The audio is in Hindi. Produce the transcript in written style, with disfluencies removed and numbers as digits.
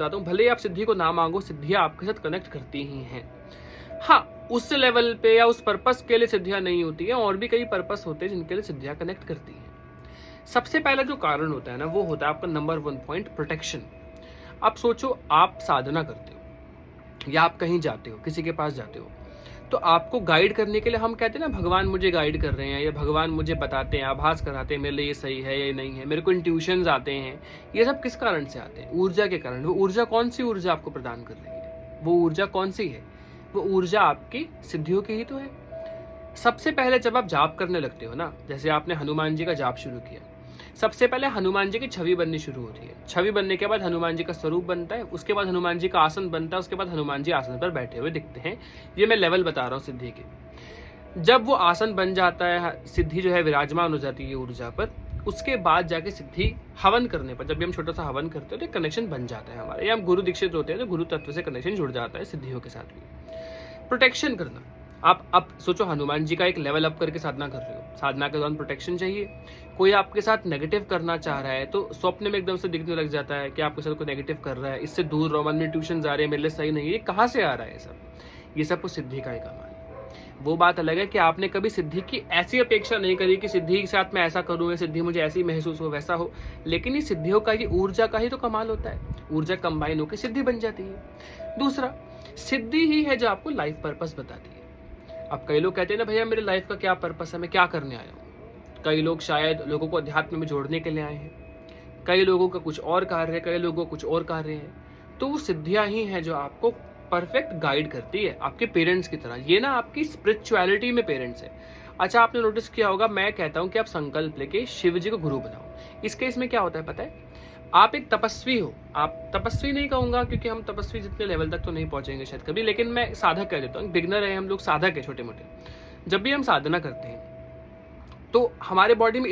बताता हूँ, भले ही आप सिद्धि को ना मांगो, सिद्धियां आपके साथ कनेक्ट करती ही हैं। हाँ, उस लेवल पे या उस पर्पस के लिए सिद्धियां नहीं होती है, और भी कई पर्पस होते हैं जिनके लिए सिद्धियां कनेक्ट करती हैं। सबसे पहला जो कारण होता है ना, वो होता है आपका नंबर 1 पॉइंट, प्रोटेक्शन। आप सोचो, आप साधना करते हो या आप कहीं जाते हो, किसी के पास जाते हो, तो आपको गाइड करने के लिए हम कहते हैं ना, भगवान मुझे गाइड कर रहे हैं, या भगवान मुझे बताते हैं, आभास कराते हैं मेरे लिए ये सही है या नहीं है, मेरे को इंट्यूशंस आते हैं। ये सब किस कारण से आते हैं? ऊर्जा के कारण। वो ऊर्जा कौन सी ऊर्जा आपको प्रदान कर रही है? वो ऊर्जा कौन सी है? वो ऊर्जा आपकी सिद्धियों की ही तो है। सबसे पहले जब आप जाप करने लगते हो ना, जैसे आपने हनुमान जी का जाप शुरू किया, सबसे पहले हनुमान जी की छवि बननी शुरू होती है। छवि बनने के बाद हनुमान जी का स्वरूप बनता है, उसके बाद हनुमान जी का आसन बनता है, उसके बाद हनुमान जी आसन पर बैठे हुए दिखते हैं। ये मैं लेवल बता रहा हूँ सिद्धि के। जब वो आसन बन जाता है, सिद्धि जो है विराजमान हो जाती है ऊर्जा पर, उसके बाद जाके सिद्धि हवन करने पर, जब भी हम छोटा सा हवन करते हैं तो कनेक्शन बन जाता है हमारा, या हम गुरु दीक्षित होते हैं तो गुरु तत्व से कनेक्शन जुड़ जाता है सिद्धियों के साथ भी। प्रोटेक्शन करना, आप अब सोचो, हनुमान जी का एक लेवल अप करके साधना कर रहे हो, साधना के दौरान प्रोटेक्शन चाहिए। कोई आपके साथ नेगेटिव करना चाह रहा है तो स्वप्न में एकदम से दिखने लग जाता है कि आपके साथ कोई नेगेटिव कर रहा है, इससे दूर रहो, मन में ट्यूशन आ रहे हैं, मेरे लिए सही नहीं है। ये कहाँ से आ रहा है? ये सब कुछ सिद्धि का ही कमाल है। वो बात अलग है कि आपने कभी सिद्धि की ऐसी अपेक्षा नहीं करी कि सिद्धि के साथ मैं ऐसा करूँ, या सिद्धि मुझे ऐसी महसूस हो, वैसा हो, लेकिन ये सिद्धियों का, ये ऊर्जा का ही तो कमाल होता है। ऊर्जा कंबाइन होकर सिद्धि बन जाती है। दूसरा, सिद्धि ही है जो आपको लाइफ पर्पस बताती है। अब कई लोग कहते हैं ना, भैया मेरे लाइफ का क्या पर्पस है, मैं क्या करने आया हूँ। कई लोग शायद लोगों को अध्यात्म में जोड़ने के लिए आए हैं, कई लोगों का कुछ और कार्य है, कई लोगों का कुछ और कार्य है। तो वो सिद्धियां ही हैं जो आपको परफेक्ट गाइड करती है, आपके पेरेंट्स की तरह। ये ना आपकी स्पिरिचुअलिटी में पेरेंट्स है। अच्छा, आपने नोटिस किया होगा, मैं कहता हूं कि आप संकल्प लेके शिव जी को गुरु बनाओ। इस केस में क्या होता है पता है? आप एक तपस्वी हो, आप तपस्वी नहीं कहूंगा क्योंकि हम तपस्वी जितने लेवल तक तो नहीं पहुंचेंगे शायद कभी, लेकिन मैं साधक कह देता हूँ। बिगनर है हम लोग, साधक है छोटे मोटे। जब भी हम साधना करते हैं तो हमारे बॉडी में